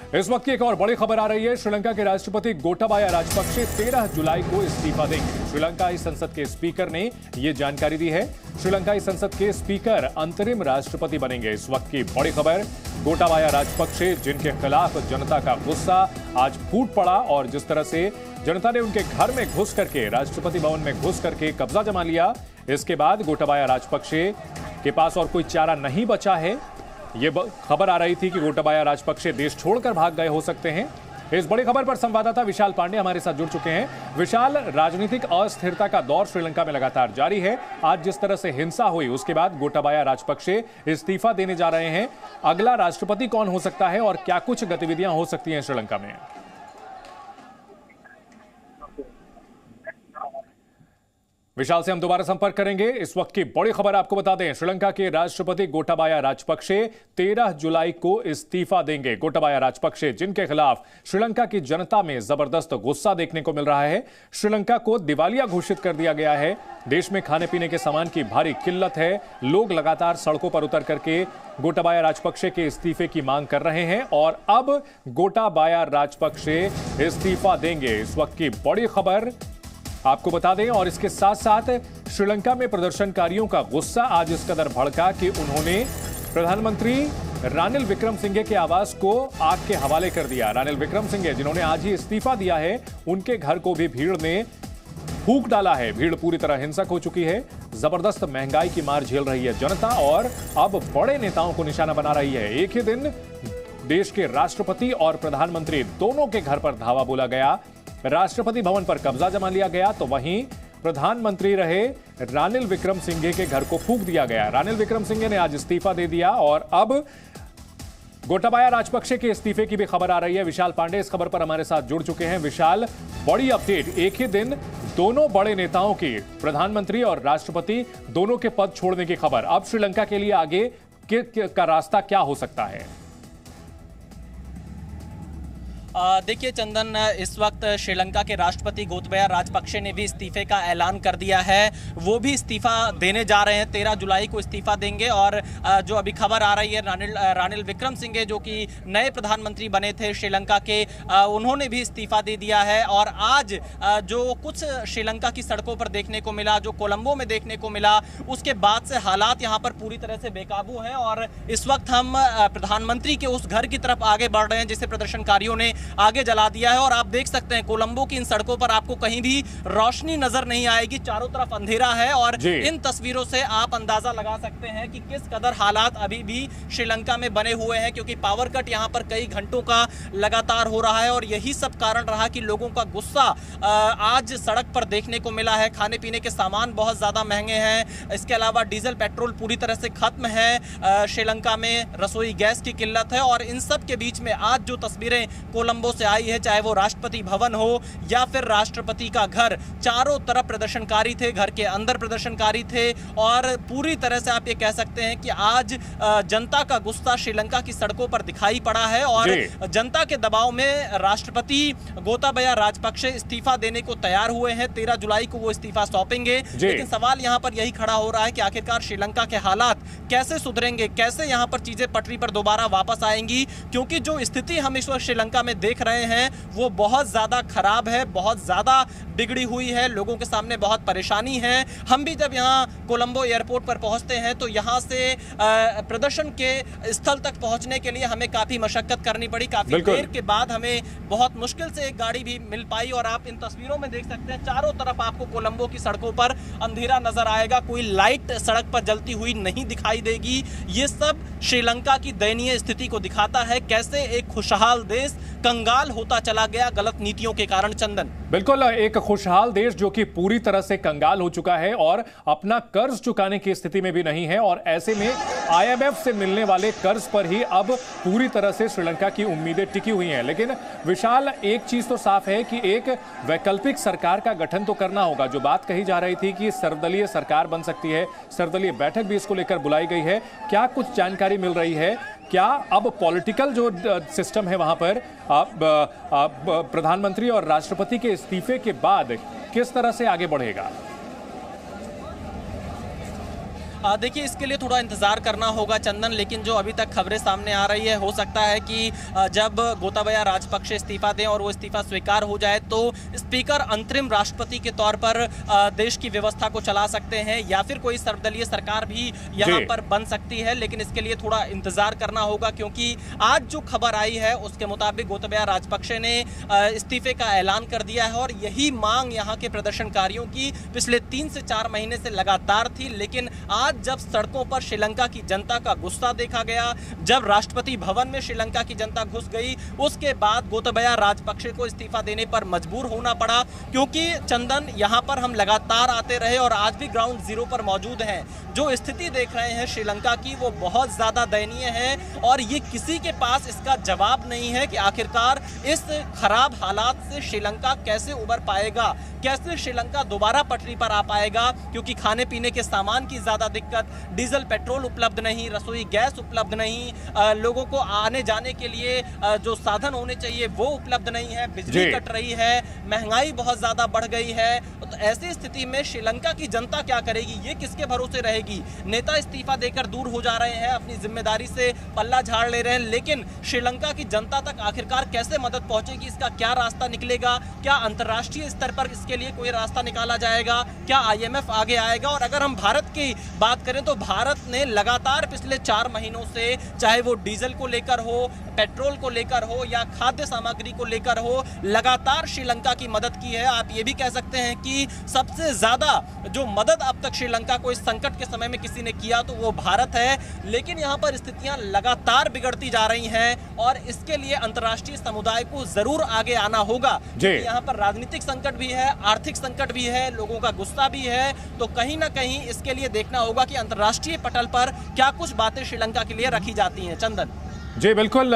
इस वक्त की एक और बड़ी खबर आ रही है। श्रीलंका के राष्ट्रपति गोटाबाया राजपक्षे 13 जुलाई को इस्तीफा देंगे। श्रीलंकाई संसद के स्पीकर ने यह जानकारी दी है। श्रीलंकाई संसद के स्पीकर अंतरिम राष्ट्रपति बनेंगे। इस वक्त की बड़ी खबर, गोटाबाया राजपक्षे जिनके खिलाफ जनता का गुस्सा आज फूट पड़ा और जिस तरह से जनता ने उनके घर में घुस करके, राष्ट्रपति भवन में घुस करके कब्जा जमा लिया, इसके बाद गोटाबाया राजपक्षे के पास और कोई चारा नहीं बचा है। ये खबर आ रही थी कि गोटाबाया राजपक्षे देश छोड़कर भाग गए हो सकते हैं। इस बड़ी खबर पर संवाददाता विशाल पांडे हमारे साथ जुड़ चुके हैं। विशाल, राजनीतिक अस्थिरता का दौर श्रीलंका में लगातार जारी है। आज जिस तरह से हिंसा हुई उसके बाद गोटाबाया राजपक्षे इस्तीफा देने जा रहे हैं। अगला राष्ट्रपति कौन हो सकता है और क्या कुछ गतिविधियां हो सकती हैं श्रीलंका में? विशाल से हम दोबारा संपर्क करेंगे। इस वक्त की बड़ी खबर आपको बता दें, श्रीलंका के राष्ट्रपति गोटाबाया राजपक्षे 13 जुलाई को इस्तीफा देंगे। गोटाबाया राजपक्षे जिनके खिलाफ श्रीलंका की जनता में जबरदस्त गुस्सा देखने को मिल रहा है। श्रीलंका को दिवालिया घोषित कर दिया गया है। देश में खाने पीने के सामान की भारी किल्लत है। लोग लगातार सड़कों पर उतर करके गोटाबाया राजपक्षे के इस्तीफे की मांग कर रहे हैं और अब गोटाबाया राजपक्षे इस्तीफा देंगे। इस वक्त की बड़ी खबर आपको बता दें। और इसके साथ साथ श्रीलंका में प्रदर्शनकारियों का गुस्सा आज इस कदर भड़का कि उन्होंने प्रधानमंत्री रानिल विक्रमसिंघे के आवास को आग के हवाले कर दिया। रानिल विक्रमसिंघे जिन्होंने आज ही इस्तीफा दिया है, उनके घर को भी भीड़ ने फूंक डाला है। भीड़ पूरी तरह हिंसक हो चुकी है। जबरदस्त महंगाई की मार झेल रही है जनता और अब बड़े नेताओं को निशाना बना रही है। एक ही दिन देश के राष्ट्रपति और प्रधानमंत्री दोनों के घर पर धावा बोला गया। राष्ट्रपति भवन पर कब्जा जमा लिया गया तो वहीं प्रधानमंत्री रहे रानिल विक्रमसिंघे के घर को फूंक दिया गया। रानिल विक्रमसिंघे ने आज इस्तीफा दे दिया और अब गोटाबाया राजपक्षे के इस्तीफे की भी खबर आ रही है। विशाल पांडे इस खबर पर हमारे साथ जुड़ चुके हैं। विशाल, बड़ी अपडेट, एक ही दिन दोनों बड़े नेताओं की, प्रधानमंत्री और राष्ट्रपति दोनों के पद छोड़ने की खबर। अब श्रीलंका के लिए आगे का रास्ता क्या हो सकता है? देखिए चंदन, इस वक्त श्रीलंका के राष्ट्रपति गोटाबाया राजपक्षे ने भी इस्तीफे का ऐलान कर दिया है। वो भी इस्तीफा देने जा रहे हैं, 13 जुलाई को इस्तीफा देंगे। और जो अभी खबर आ रही है, रानिल विक्रमसिंघे जो कि नए प्रधानमंत्री बने थे श्रीलंका के, उन्होंने भी इस्तीफा दे दिया है। और आज जो कुछ श्रीलंका की सड़कों पर देखने को मिला, जो कोलंबो में देखने को मिला, उसके बाद से हालात यहाँ पर पूरी तरह से बेकाबू हैं। और इस वक्त हम प्रधानमंत्री के उस घर की तरफ आगे बढ़ रहे हैं जिसे प्रदर्शनकारियों ने आगे जला दिया है। और आप देख सकते हैं कोलंबो की इन सड़कों पर आपको कहीं भी रोशनी नजर नहीं आएगी, चारों तरफ अंधेरा है। और इन तस्वीरों से आप अंदाजा लगा सकते हैं कि किस कदर हालात अभी भी श्रीलंका में बने हुए हैं, क्योंकि पावर कट यहां पर कई घंटों का लगातार हो रहा है। और यही सब कारण रहा कि लोगों का गुस्सा आज सड़क पर देखने को मिला है। खाने पीने के सामान बहुत ज्यादा महंगे हैं, इसके अलावा डीजल पेट्रोल पूरी तरह से खत्म है। श्रीलंका में रसोई गैस की किल्लत है। और इन सब के बीच में आज जो तस्वीरें कोलंबो से आई है, चाहे वो राष्ट्रपति भवन हो या फिर राष्ट्रपति का घर, चारों तरफ प्रदर्शनकारी थे, घर के अंदर प्रदर्शनकारी थे। और पूरी तरह से आप ये कह सकते हैं कि आज जनता का गुस्सा श्रीलंका की सड़कों पर दिखाई पड़ा है। और जनता के दबाव में राष्ट्रपति गोटाबाया राजपक्षे इस्तीफा देने को तैयार हुए हैं। 13 जुलाई को वो इस्तीफा सौंपेंगे। लेकिन सवाल यहां पर यही खड़ा हो रहा है कि आखिरकार श्रीलंका के हालात कैसे सुधरेंगे, कैसे यहां पर चीजें पटरी पर दोबारा वापस आएंगी, क्योंकि जो स्थिति हम इस वक्त श्रीलंका में देख रहे हैं वो बहुत ज्यादा खराब है, बहुत ज्यादा बिगड़ी हुई है। लोगों के सामने बहुत परेशानी है। हम भी जब यहां कोलंबो एयरपोर्ट पर पहुंचते हैं तो यहां से प्रदर्शन के स्थल तक पहुंचने के लिए हमें काफी मशक्कत करनी पड़ी। काफी देर के बाद हमें बहुत मुश्किल से एक गाड़ी भी मिल पाई। और आप इन तस्वीरों में देख सकते हैं, चारों तरफ आपको कोलंबो की सड़कों पर अंधेरा नजर आएगा, कोई लाइट सड़क पर जलती हुई नहीं दिखाई देगी। ये सब श्रीलंका की दयनीय स्थिति को दिखाता है, कैसे एक खुशहाल देश कंगाल होता चला गया गलत नीतियों के कारण। चंदन, बिल्कुल, एक खुशहाल देश जो कि पूरी तरह से कंगाल हो चुका है और अपना कर्ज चुकाने की स्थिति में भी नहीं है। और ऐसे में आईएमएफ से मिलने वाले कर्ज पर ही अब पूरी तरह से श्रीलंका की उम्मीदें टिकी हुई हैं। लेकिन विशाल, एक चीज तो साफ है कि एक वैकल्पिक सरकार का गठन तो करना होगा। जो बात कही जा रही थी कि सर्वदलीय सरकार बन सकती है, सर्वदलीय बैठक भी इसको लेकर बुलाई गई है। क्या कुछ जानकारी मिल रही है? क्या अब पॉलिटिकल जो सिस्टम है वहां पर प्रधानमंत्री और राष्ट्रपति के इस्तीफे के बाद किस तरह से आगे बढ़ेगा? देखिए इसके लिए थोड़ा इंतजार करना होगा चंदन, लेकिन जो अभी तक खबरें सामने आ रही है, हो सकता है कि जब गोटाबाया राजपक्षे इस्तीफा दें और वो इस्तीफा स्वीकार हो जाए तो स्पीकर अंतरिम राष्ट्रपति के तौर पर देश की व्यवस्था को चला सकते हैं, या फिर कोई सर्वदलीय सरकार भी यहाँ पर बन सकती है। लेकिन इसके लिए थोड़ा इंतजार करना होगा, क्योंकि आज जो खबर आई है उसके मुताबिक गोटाबाया राजपक्षे ने इस्तीफे का ऐलान कर दिया है, और यही मांग यहाँ के प्रदर्शनकारियों की पिछले 3 से 4 महीने से लगातार थी। लेकिन आज जब सड़कों पर श्रीलंका की जनता का गुस्सा देखा गया, जब राष्ट्रपति भवन में श्रीलंका की जनता घुस गई, उसके बाद गोटाबाया राजपक्षे को इस्तीफा देने पर मजबूर होना पड़ा। क्योंकि चंदन, यहां पर हम लगातार आते रहे और आज भी ग्राउंड जीरो पर मौजूद हैं। जो स्थिति देख रहे हैं श्रीलंका की, वो बहुत ज्यादा दयनीय है, और ये किसी के पास इसका जवाब नहीं है कि आखिरकार इस खराब हालात से श्रीलंका कैसे उबर पाएगा, कैसे श्रीलंका दोबारा पटरी पर आ पाएगा। क्योंकि खाने पीने के सामान की ज्यादा दिक्कत, डीजल पेट्रोल उपलब्ध नहीं, रसोई गैस उपलब्ध नहीं, लोगों को आने जाने के लिए जो साधन होने चाहिए वो उपलब्ध नहीं है, बिजली कट रही है, महंगाई बहुत ज्यादा बढ़ गई है। तो ऐसी स्थिति में श्रीलंका की जनता क्या करेगी, ये किसके भरोसे रहेगी। नेता इस्तीफा देकर दूर हो जा रहे हैं, अपनी जिम्मेदारी से पल्ला झाड़ ले रहे हैं, लेकिन श्रीलंका की जनता तक आखिरकार कैसे मदद पहुंचेगी, इसका क्या रास्ता निकलेगा। क्या अंतर्राष्ट्रीय स्तर पर इसके लिए कोई रास्ता निकाला जाएगा, क्या IMF आगे आएगा। और अगर हम भारत की बात करें तो भारत ने लगातार पिछले 4 महीनों से, चाहे वो डीजल को लेकर हो, पेट्रोल को लेकर हो, या खाद्य सामग्री को लेकर हो, लगातार श्रीलंका की मदद की है। आप ये भी कह सकते हैं कि सबसे ज्यादा जो मदद अब तक श्रीलंका को इस संकट के समय में किसी ने किया तो वो भारत है। लेकिन यहाँ पर स्थितियां लगातार बिगड़ती जा रही हैं, और इसके लिए अंतर्राष्ट्रीय समुदाय को जरूर आगे आना होगा। यहाँ पर राजनीतिक संकट भी है, आर्थिक संकट भी है, लोगों का गुस्सा भी है। तो कहीं ना कहीं इसके लिए देखना होगा कि अंतर्राष्ट्रीय पटल पर क्या कुछ बातें श्रीलंका के लिए रखी जाती हैं। चंदन जी बिल्कुल,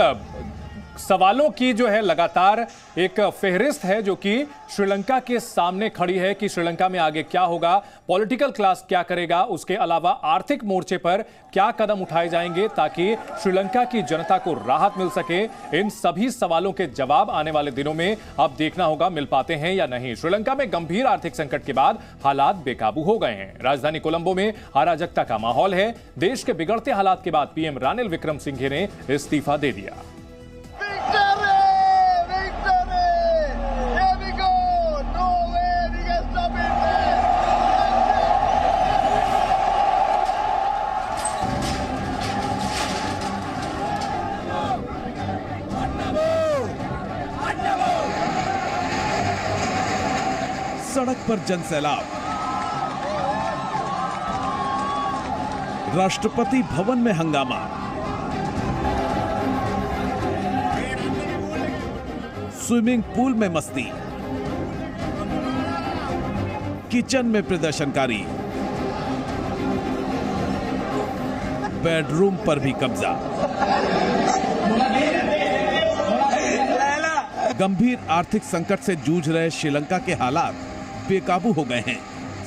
सवालों की जो है लगातार एक फेहरिस्त है जो कि श्रीलंका के सामने खड़ी है कि श्रीलंका में आगे क्या होगा, पॉलिटिकल क्लास क्या करेगा, उसके अलावा आर्थिक मोर्चे पर क्या कदम उठाए जाएंगे ताकि श्रीलंका की जनता को राहत मिल सके। इन सभी सवालों के जवाब आने वाले दिनों में अब देखना होगा मिल पाते हैं या नहीं। श्रीलंका में गंभीर आर्थिक संकट के बाद हालात बेकाबू हो गए हैं। राजधानी कोलंबो में अराजकता का माहौल है। देश के बिगड़ते हालात के बाद PM रानिल विक्रमसिंघे ने इस्तीफा दे दिया। सड़क पर जनसैलाब, राष्ट्रपति भवन में हंगामा, स्विमिंग पूल में मस्ती, किचन में प्रदर्शनकारी, बेडरूम पर भी कब्जा। गंभीर आर्थिक संकट से जूझ रहे श्रीलंका के हालात बेकाबू हो गए हैं।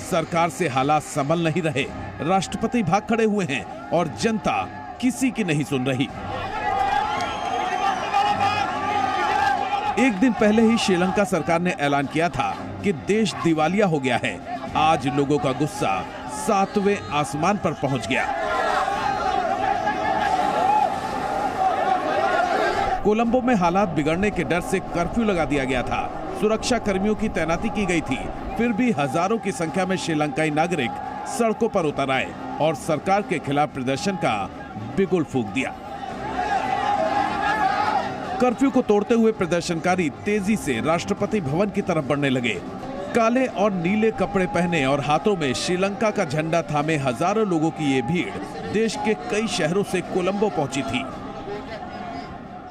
सरकार से हालात संभल नहीं रहे, राष्ट्रपति भाग खड़े हुए हैं और जनता किसी की नहीं सुन रही। एक दिन पहले ही श्रीलंका सरकार ने ऐलान किया था कि देश दिवालिया हो गया है। आज लोगों का गुस्सा 7वें आसमान पर पहुंच गया। कोलंबो में हालात बिगड़ने के डर से कर्फ्यू लगा दिया गया था। सुरक्षा कर्मियों की तैनाती की गई थी। फिर भी हजारों की संख्या में श्रीलंकाई नागरिक सड़कों पर उतर आए और सरकार के खिलाफ प्रदर्शन का बिगुल फूंक दिया। कर्फ्यू को तोड़ते हुए प्रदर्शनकारी तेजी से राष्ट्रपति भवन की तरफ बढ़ने लगे। काले और नीले कपड़े पहने और हाथों में श्रीलंका का झंडा थामे हजारों लोगों की ये भीड़ देश के कई शहरों से कोलंबो पहुंची थी।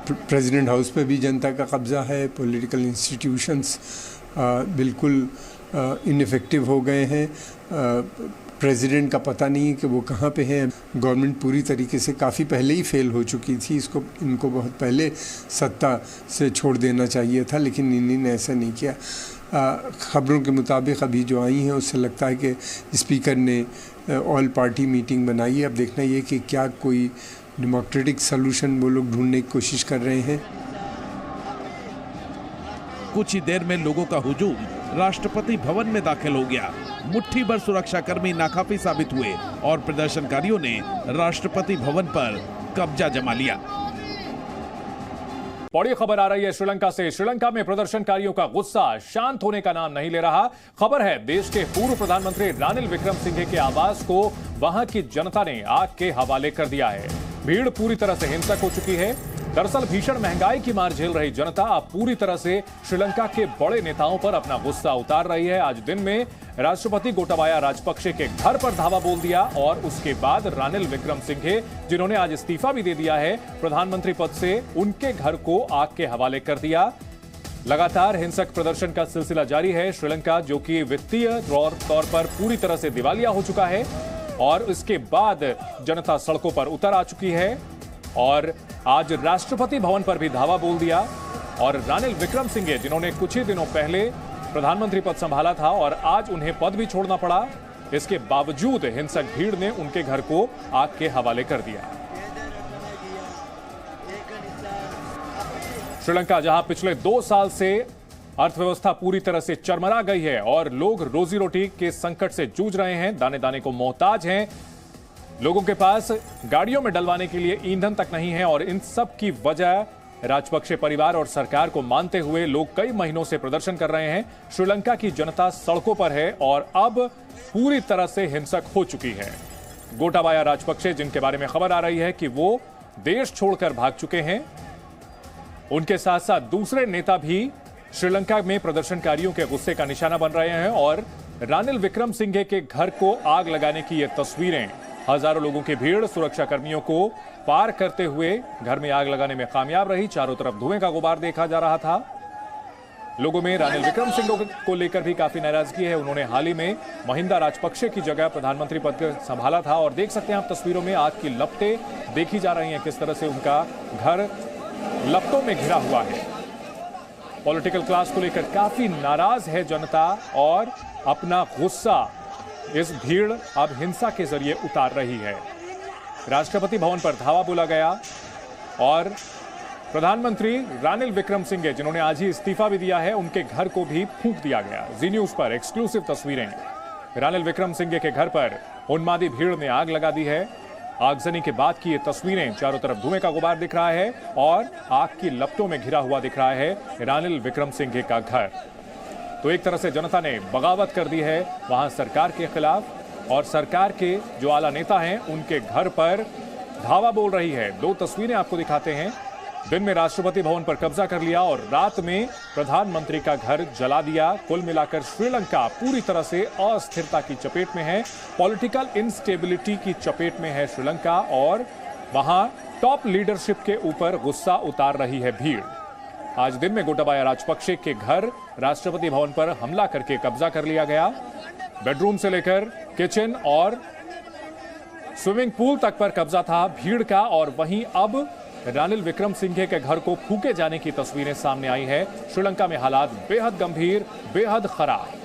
प्रेसिडेंट हाउस पे भी जनता का कब्जा है। पॉलिटिकल इंस्टीट्यूशंस बिल्कुल इनफेक्टिव हो गए हैं। प्रेसिडेंट का पता नहीं है कि वो कहाँ पे है। गवर्नमेंट पूरी तरीके से काफ़ी पहले ही फेल हो चुकी थी। इनको बहुत पहले सत्ता से छोड़ देना चाहिए था, लेकिन इन्हीं ने ऐसा नहीं किया। खबरों के मुताबिक अभी जो आई हैं उससे लगता है कि स्पीकर ने ऑल पार्टी मीटिंग बनाई है। अब देखना ये कि क्या कोई डेमोक्रेटिक सलूशन वो लोग ढूंढने की कोशिश कर रहे हैं। कुछ ही देर में लोगों का हुजूम राष्ट्रपति भवन में दाखिल हो गया। मुट्ठी भर सुरक्षाकर्मी नाकाफी साबित हुए और प्रदर्शनकारियों ने राष्ट्रपति भवन पर कब्जा जमा लिया। बड़ी खबर आ रही है श्रीलंका से। श्रीलंका में प्रदर्शनकारियों का गुस्सा शांत होने का नाम नहीं ले रहा। खबर है देश के पूर्व प्रधानमंत्री रानिल विक्रमसिंघे के आवास को वहां की जनता ने आग के हवाले कर दिया है। भीड़ पूरी तरह से हिंसक हो चुकी है। दरअसल भीषण महंगाई की मार झेल रही जनता अब पूरी तरह से श्रीलंका के बड़े नेताओं पर अपना गुस्सा उतार रही है। आज दिन में राष्ट्रपति गोटाबाया राजपक्षे के घर पर धावा बोल दिया और उसके बाद रानिल विक्रमसिंघे, जिन्होंने आज इस्तीफा भी दे दिया है प्रधानमंत्री पद से, उनके घर को आग के हवाले कर दिया। लगातार हिंसक प्रदर्शन का सिलसिला जारी है। श्रीलंका जो कि वित्तीय तौर पर पूरी तरह से दिवालिया हो चुका है और इसके बाद जनता सड़कों पर उतर आ चुकी है और आज राष्ट्रपति भवन पर भी धावा बोल दिया। और रानिल विक्रमसिंघे, जिन्होंने कुछ ही दिनों पहले प्रधानमंत्री पद संभाला था और आज उन्हें पद भी छोड़ना पड़ा, इसके बावजूद हिंसक भीड़ ने उनके घर को आग के हवाले कर दिया। श्रीलंका जहां पिछले 2 साल से अर्थव्यवस्था पूरी तरह से चरमरा गई है और लोग रोजी रोटी के संकट से जूझ रहे हैं, दाने दाने को मोहताज हैं, लोगों के पास गाड़ियों में डलवाने के लिए ईंधन तक नहीं है और इन सब की वजह राजपक्षे परिवार और सरकार को मानते हुए लोग कई महीनों से प्रदर्शन कर रहे हैं। श्रीलंका की जनता सड़कों पर है और अब पूरी तरह से हिंसक हो चुकी है। गोटाबाया राजपक्षे, जिनके बारे में खबर आ रही है कि वो देश छोड़कर भाग चुके हैं, उनके साथ साथ दूसरे नेता भी श्रीलंका में प्रदर्शनकारियों के गुस्से का निशाना बन रहे हैं और रानिल विक्रमसिंघे के घर को आग लगाने की ये तस्वीरें, हजारों लोगों की भीड़ सुरक्षा कर्मियों को पार करते हुए घर में आग लगाने में कामयाब रही। चारों तरफ धुएं का गुबार देखा जा रहा था। लोगों में रानिल विक्रमसिंघे को लेकर भी काफी नाराजगी है। उन्होंने हाल ही में महिंदा राजपक्षे की जगह प्रधानमंत्री पद संभाला था और देख सकते हैं आप तस्वीरों में आग की लपटें देखी जा रही हैं, किस तरह से उनका घर लपटों में घिरा हुआ है। पॉलिटिकल क्लास को लेकर काफी नाराज है जनता और अपना गुस्सा इस भीड़ अब हिंसा के जरिए उतार रही है। राष्ट्रपति भवन पर धावा बोला गया और प्रधानमंत्री रानिल विक्रमसिंघे, जिन्होंने आज ही इस्तीफा भी दिया है, उनके घर को भी फूंक दिया गया। जी न्यूज पर एक्सक्लूसिव तस्वीरें। रानिल विक्रमसिंघे के घर पर उन्मादी भीड़ ने आग लगा दी है। आगजनी के बाद की ये तस्वीरें, चारों तरफ धुएं का गुबार दिख रहा है और आग की लपटों में घिरा हुआ दिख रहा है रानिल विक्रमसिंघे का घर। तो एक तरह से जनता ने बगावत कर दी है वहां सरकार के खिलाफ और सरकार के जो आला नेता हैं उनके घर पर धावा बोल रही है। 2 तस्वीरें आपको दिखाते हैं। दिन में राष्ट्रपति भवन पर कब्जा कर लिया और रात में प्रधानमंत्री का घर जला दिया। कुल मिलाकर श्रीलंका पूरी तरह से अस्थिरता की चपेट में है, पॉलिटिकल इंस्टेबिलिटी की चपेट में है श्रीलंका और वहां टॉप लीडरशिप के ऊपर गुस्सा उतार रही है भीड़। आज दिन में गोटाबाया राजपक्षे के घर राष्ट्रपति भवन पर हमला करके कब्जा कर लिया गया। बेडरूम से लेकर किचन और स्विमिंग पूल तक पर कब्जा था भीड़ का और वहीं अब रानिल विक्रमसिंघे के घर को फूके जाने की तस्वीरें सामने आई है। श्रीलंका में हालात बेहद गंभीर, बेहद खराब।